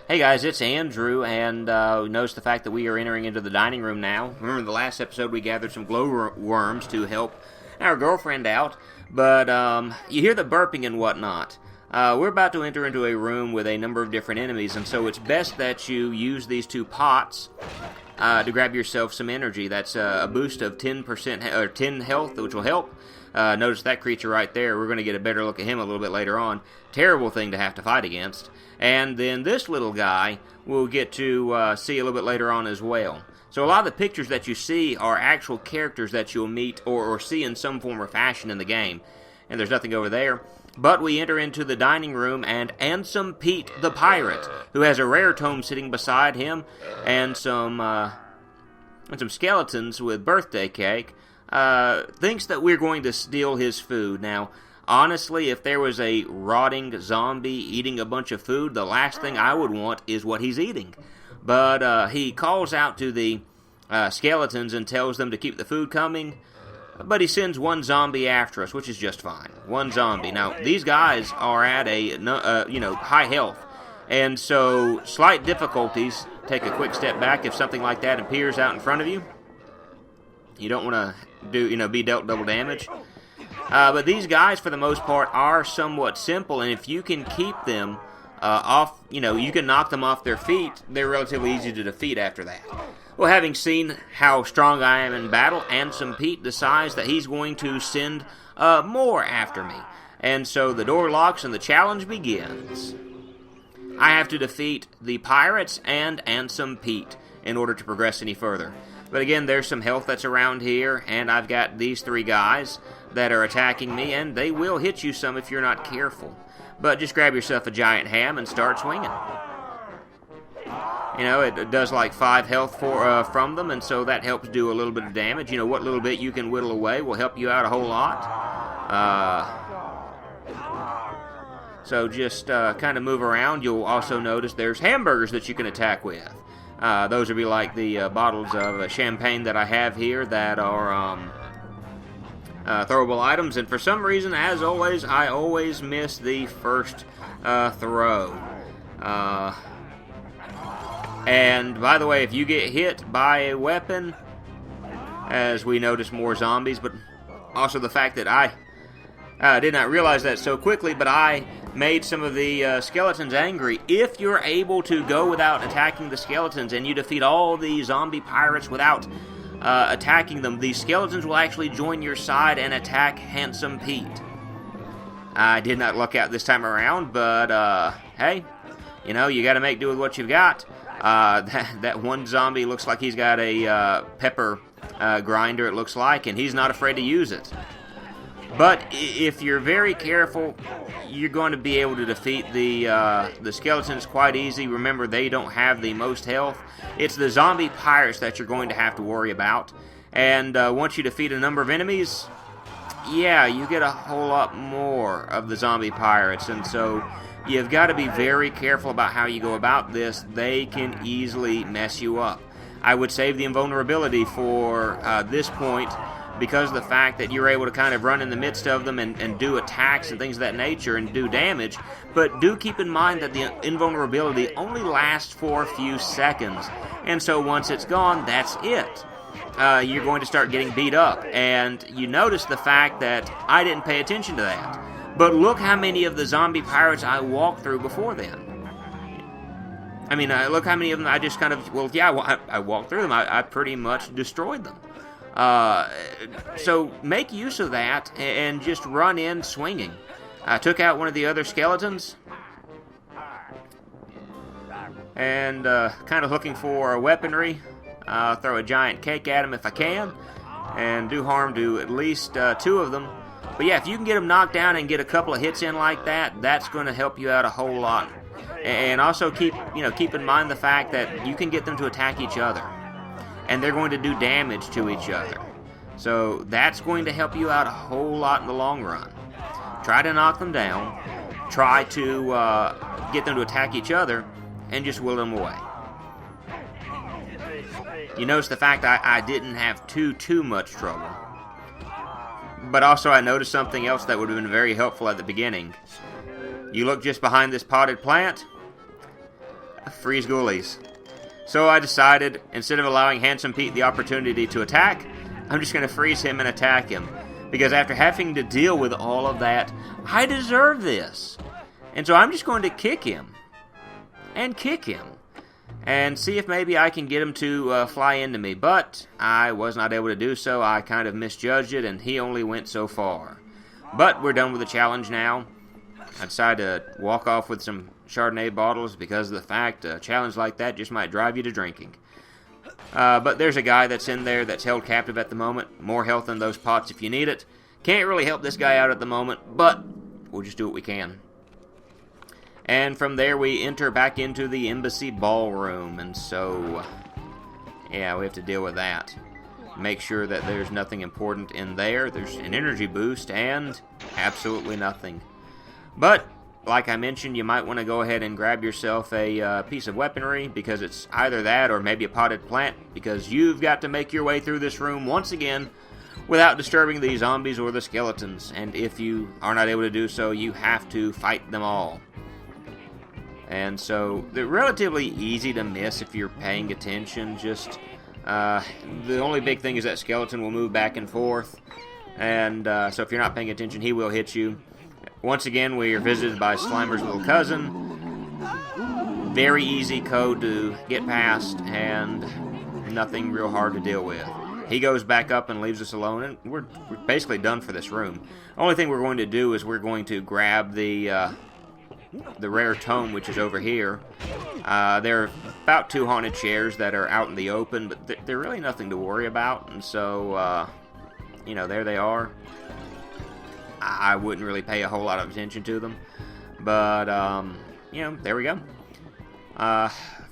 Hey guys, it's Andrew, and notice the fact that we are entering into the dining room now. Remember in the last episode we gathered some glowworms to help our girlfriend out, but you hear the burping and whatnot. We're about to enter into a room with a number of different enemies, and so it's best that you use these two pots to grab yourself some energy. That's a boost of 10% or 10 health, which will help. Notice that creature right there. We're going to get a better look at him a little bit later on. Terrible thing to have to fight against. And then this little guy we'll get to see a little bit later on as well. So a lot of the pictures that you see are actual characters that you'll meet or see in some form or fashion in the game. And there's nothing over there. But we enter into the dining room, and Ansem Pete the Pirate, who has a rare tome sitting beside him, and some skeletons with birthday cake, thinks that we're going to steal his food. Now, honestly, if there was a rotting zombie eating a bunch of food, the last thing I would want is what he's eating. But he calls out to the skeletons and tells them to keep the food coming, but he sends one zombie after us, which is just fine. One zombie. Now, these guys are at a high health, and so slight difficulties. Take a quick step back if something like that appears out in front of you. You don't want to be dealt double damage. But these guys, for the most part, are somewhat simple, and if you can keep them off, you can knock them off their feet, they're relatively easy to defeat after that. Well, having seen how strong I am in battle, Ansem Pete decides that he's going to send more after me. And so the door locks and the challenge begins. I have to defeat the pirates and Ansem Pete in order to progress any further. But again, there's some health that's around here, and I've got these three guys that are attacking me, and they will hit you some if you're not careful. But just grab yourself a giant ham and start swinging. It does like 5 health from them, and so that helps do a little bit of damage. What little bit you can whittle away will help you out a whole lot. So just kind of move around. You'll also notice there's hamburgers that you can attack with. Those would be like the bottles of champagne that I have here that are throwable items. And for some reason, as always, I always miss the first throw. And by the way, if you get hit by a weapon, as we notice more zombies, but also the fact that I did not realize that so quickly, but I made some of the skeletons angry. If you're able to go without attacking the skeletons and you defeat all the zombie pirates without attacking them, the skeletons will actually join your side and attack Ansem Pete. I did not luck out this time around, but hey, you got to make do with what you've got. That one zombie looks like he's got a pepper grinder, it looks like, and he's not afraid to use it. But if you're very careful, you're going to be able to defeat the skeletons quite easy. Remember, they don't have the most health. It's the zombie pirates that you're going to have to worry about. And once you defeat a number of enemies, yeah, you get a whole lot more of the zombie pirates. And so you've got to be very careful about how you go about this. They can easily mess you up. I would save the invulnerability for this point, because of the fact that you're able to kind of run in the midst of them and do attacks and things of that nature and do damage. But do keep in mind that the invulnerability only lasts for a few seconds. And so once it's gone, that's it. You're going to start getting beat up. And you notice the fact that I didn't pay attention to that. But look how many of the zombie pirates I walked through before then. I mean, look how many of them I just kind of, I walked through them. I pretty much destroyed them. So make use of that and just run in swinging. I took out one of the other skeletons and kind of looking for weaponry. Throw a giant cake at him if I can and do harm to at least 2 of them. But yeah, if you can get them knocked down and get a couple of hits in like that, that's going to help you out a whole lot. And also keep in mind the fact that you can get them to attack each other, and they're going to do damage to each other. So that's going to help you out a whole lot in the long run. Try to knock them down. Try to get them to attack each other, and just will them away. You notice the fact I didn't have too much trouble. But also I noticed something else that would have been very helpful at the beginning. You look just behind this potted plant. freeze ghoulies. So I decided, instead of allowing Handsome Pete the opportunity to attack, I'm just going to freeze him and attack him. Because after having to deal with all of that, I deserve this. And so I'm just going to kick him. And kick him. And see if maybe I can get him to fly into me. But I was not able to do so. I kind of misjudged it, and he only went so far. But we're done with the challenge now. I decided to walk off with some Chardonnay bottles because of the fact a challenge like that just might drive you to drinking. But there's a guy that's in there that's held captive at the moment. More health than those pots if you need it. Can't really help this guy out at the moment, but we'll just do what we can. And from there we enter back into the embassy ballroom, and so, yeah, we have to deal with that. Make sure that there's nothing important in there. There's an energy boost and absolutely nothing. But, like I mentioned, you might want to go ahead and grab yourself a piece of weaponry, because it's either that or maybe a potted plant, because you've got to make your way through this room once again without disturbing the zombies or the skeletons. And if you are not able to do so, you have to fight them all. And so, they're relatively easy to miss if you're paying attention. Just, the only big thing is that skeleton will move back and forth. And so if you're not paying attention, he will hit you. Once again, we are visited by Slimer's little cousin. Very easy code to get past, and nothing real hard to deal with. He goes back up and leaves us alone, and we're basically done for this room. Only thing we're going to do is we're going to grab the rare tome, which is over here. There are about 2 haunted chairs that are out in the open, but they're really nothing to worry about, and so, you know, there they are. I wouldn't really pay a whole lot of attention to them, but, you know, there we go.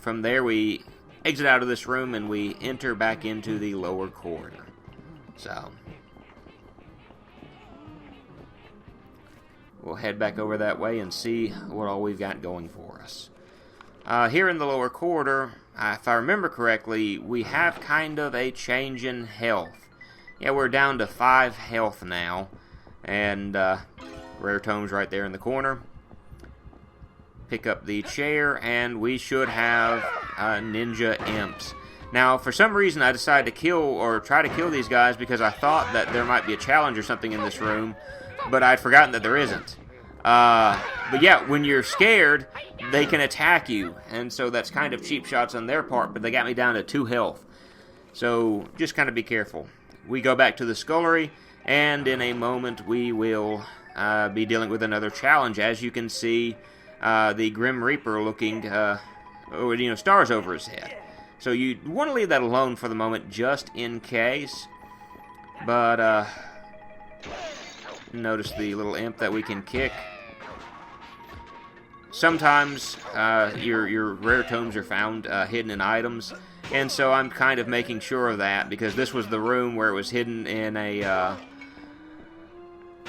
From there, we exit out of this room, and we enter back into the lower corridor. So, we'll head back over that way and see what all we've got going for us. Here in the lower corridor, if I remember correctly, we have kind of a change in health. Yeah, we're down to 5 health now. And rare tomes right there in the corner. Pick up the chair, and we should have ninja imps. Now, for some reason, I decided to kill or try to kill these guys because I thought that there might be a challenge or something in this room, but I'd forgotten that there isn't. But yeah, when you're scared, they can attack you, and so that's kind of cheap shots on their part, but they got me down to 2 health. So just kind of be careful. We go back to the scullery, and in a moment we will be dealing with another challenge. As you can see, the Grim Reaper looking, stars over his head. So you want to leave that alone for the moment, just in case. But, notice the little imp that we can kick. Sometimes your rare tomes are found hidden in items, and so I'm kind of making sure of that, because this was the room where it was hidden in a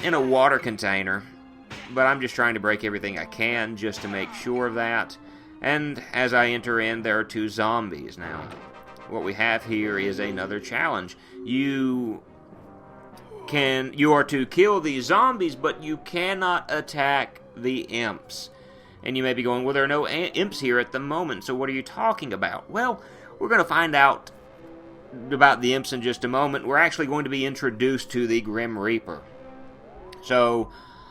water container. But I'm just trying to break everything I can just to make sure of that. And as I enter in, there are 2 zombies. Now, what we have here is another challenge. You are to kill these zombies, but you cannot attack the imps. And you may be going, well, there are no imps here at the moment, so what are you talking about? Well, we're going to find out about the imps in just a moment. We're actually going to be introduced to the Grim Reaper. So,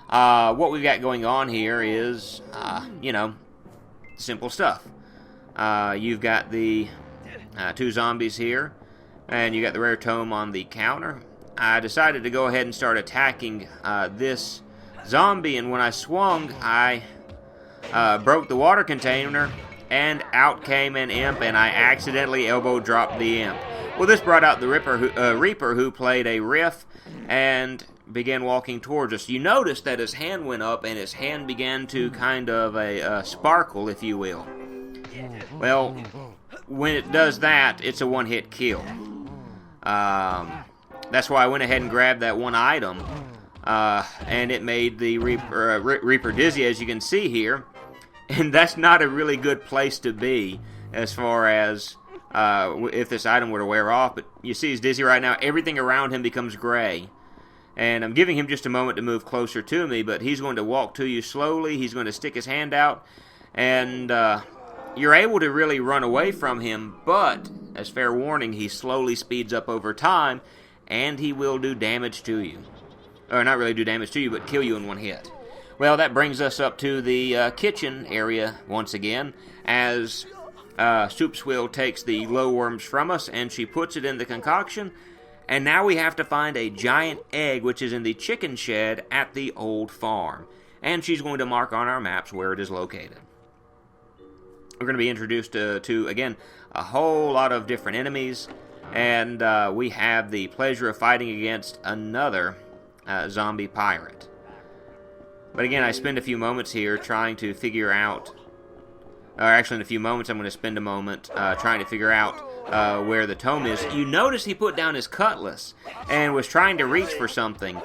what we've got going on here is, simple stuff. You've got the 2 zombies here, and you got the rare tome on the counter. I decided to go ahead and start attacking this zombie, and when I swung, I broke the water container, and out came an imp, and I accidentally elbow dropped the imp. Well, this brought out the Reaper who played a riff and began walking towards us. You noticed that his hand went up, and his hand began to kind of a sparkle, if you will. Well, when it does that, it's a one-hit kill. That's why I went ahead and grabbed that one item, and it made the Reaper dizzy, as you can see here. And that's not a really good place to be as far as if this item were to wear off. But you see he's dizzy right now. Everything around him becomes gray. And I'm giving him just a moment to move closer to me, but he's going to walk to you slowly. He's going to stick his hand out, and you're able to really run away from him, but, as fair warning, he slowly speeds up over time, and he will do damage to you. Or not really do damage to you, but kill you in one hit. Well, that brings us up to the kitchen area once again, as Soup Swill takes the glowworms from us, and she puts it in the concoction, and now we have to find a giant egg, which is in the chicken shed at the old farm. And she's going to mark on our maps where it is located. We're going to be introduced to, again, a whole lot of different enemies, and we have the pleasure of fighting against another zombie pirate. But again, I spend a few moments here trying to figure out, or actually in a few moments I'm going to spend a moment trying to figure out where the tome is. You notice he put down his cutlass and was trying to reach for something.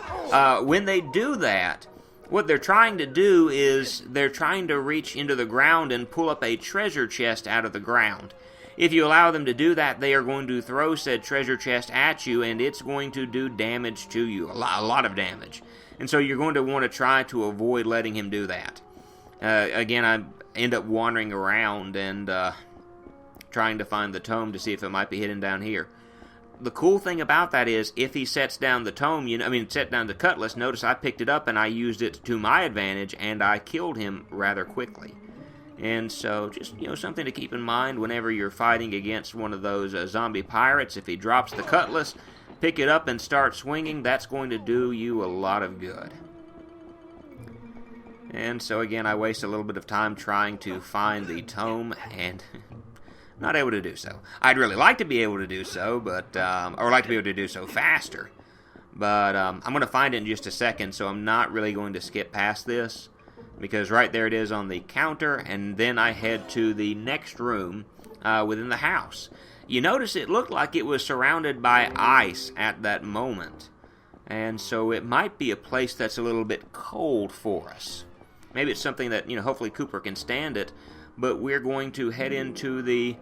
When they do that, what they're trying to do is they're trying to reach into the ground and pull up a treasure chest out of the ground. If you allow them to do that, they are going to throw said treasure chest at you, and it's going to do damage to you, a lot of damage. And so you're going to want to try to avoid letting him do that. Again, I end up wandering around and trying to find the tome to see if it might be hidden down here. The cool thing about that is, if he sets down the tome, set down the cutlass, notice I picked it up and I used it to my advantage, and I killed him rather quickly. And so, just, something to keep in mind whenever you're fighting against one of those zombie pirates. If he drops the cutlass, pick it up and start swinging, that's going to do you a lot of good. And so again, I waste a little bit of time trying to find the tome, and not able to do so. I'd really like to be able to do so, but or like to be able to do so faster. But I'm going to find it in just a second, so I'm not really going to skip past this, because right there it is on the counter, and then I head to the next room within the house. You notice it looked like it was surrounded by ice at that moment, and so it might be a place that's a little bit cold for us. Maybe it's something that, hopefully Cooper can stand it, but we're going to head into the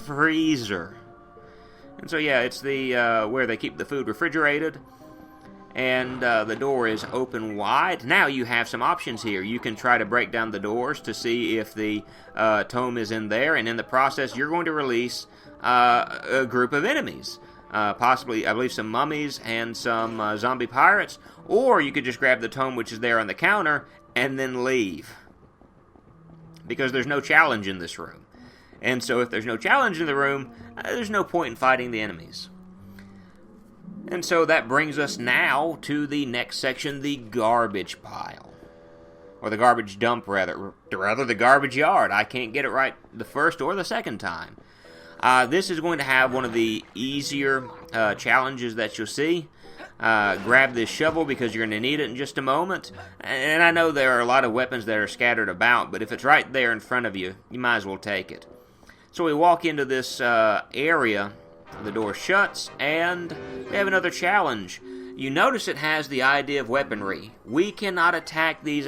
freezer. And so yeah, it's the where they keep the food refrigerated, and the door is open wide. Now you have some options here. You can try to break down the doors to see if the tome is in there, and in the process you're going to release a group of enemies. Possibly, I believe, some mummies and some zombie pirates, or you could just grab the tome which is there on the counter and then leave. Because there's no challenge in this room. And so if there's no challenge in the room, there's no point in fighting the enemies. And so that brings us now to the next section, the garbage pile. Or the garbage dump, rather the garbage yard. I can't get it right the first or the second time. This is going to have one of the easier challenges that you'll see. Grab this shovel because you're going to need it in just a moment. And I know there are a lot of weapons that are scattered about, but if it's right there in front of you, you might as well take it. So we walk into this area, the door shuts, and we have another challenge. You notice it has the idea of weaponry. We cannot attack these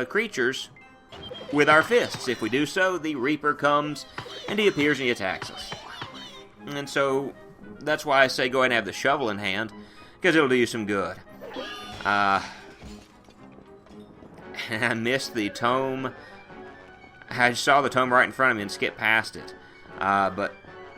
creatures with our fists. If we do so, the Reaper comes, and he appears and he attacks us. And so, that's why I say go ahead and have the shovel in hand, because it'll do you some good. And I missed the tome. I saw the tome right in front of me and skipped past it. But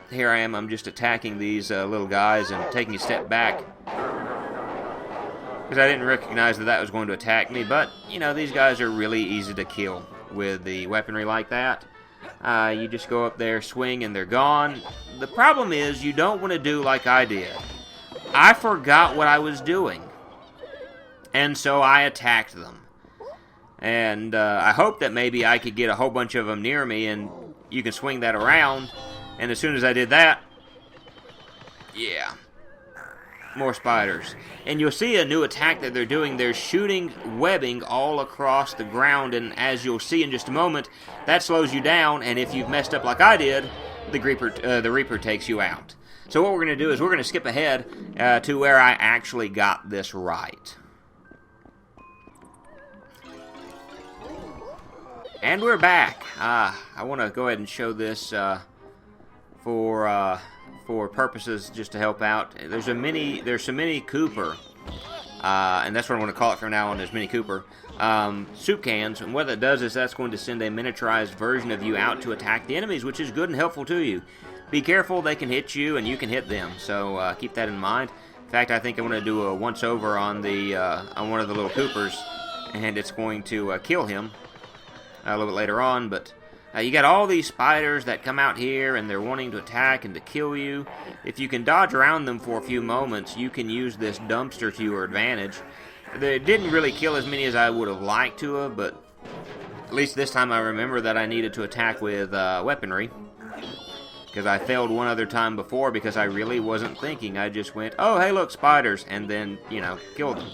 here I am, I'm just attacking these little guys and taking a step back, because I didn't recognize that was going to attack me. But, these guys are really easy to kill with the weaponry like that. You just go up there, swing, and they're gone. The problem is, you don't want to do like I did. I forgot what I was doing, and so I attacked them. And I hope that maybe I could get a whole bunch of them near me, and you can swing that around. And as soon as I did that, yeah, more spiders. And you'll see a new attack that they're doing. They're shooting webbing all across the ground, and as you'll see in just a moment, that slows you down, and if you've messed up like I did, the Reaper takes you out. So what we're going to do is we're going to skip ahead to where I actually got this right. And we're back. I want to go ahead and show this for purposes just to help out. There's some mini Cooper and that's what I'm going to call it from now on, is Mini Cooper, soup cans. And what that does is that's going to send a miniaturized version of you out to attack the enemies, which is good and helpful to you. Be careful, they can hit you and you can hit them, so keep that in mind. In fact, I think I'm going to do a once-over on on one of the little Coopers, and it's going to kill him a little bit later on, but you got all these spiders that come out here, and they're wanting to attack and to kill you. If you can dodge around them for a few moments, you can use this dumpster to your advantage. They didn't really kill as many as I would have liked to have, but at least this time I remember that I needed to attack with weaponry, because I failed one other time before because I really wasn't thinking. I just went, oh, hey, look, spiders, and then, you know, killed them.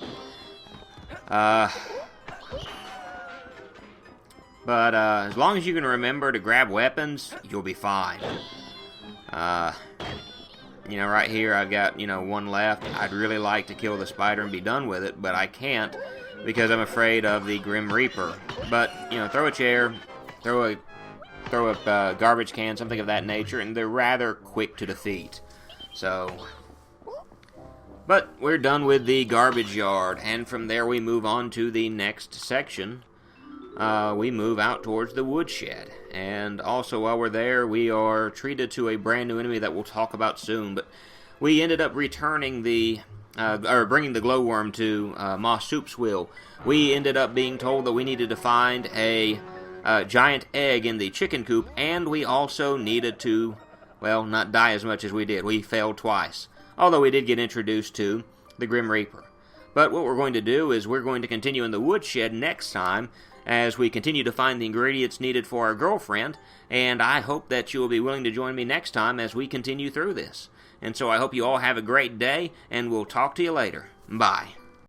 But as long as you can remember to grab weapons, you'll be fine. You know, right here I've got, you know, one left. I'd really like to kill the spider and be done with it, but I can't because I'm afraid of the Grim Reaper. But, you know, throw a chair, throw a garbage can, something of that nature, and they're rather quick to defeat. So, but we're done with the garbage yard, and from there we move on to the next section. We move out towards the woodshed, and also while we're there, we are treated to a brand new enemy that we'll talk about soon. But we ended up returning bringing the glowworm to Moss Soup's will. We ended up being told that we needed to find a giant egg in the chicken coop, and we also needed to, well, not die as much as we did. We failed twice, although we did get introduced to the Grim Reaper. But what we're going to do is we're going to continue in the woodshed next time, as we continue to find the ingredients needed for our girlfriend, and I hope that you will be willing to join me next time as we continue through this. And so I hope you all have a great day, and we'll talk to you later. Bye.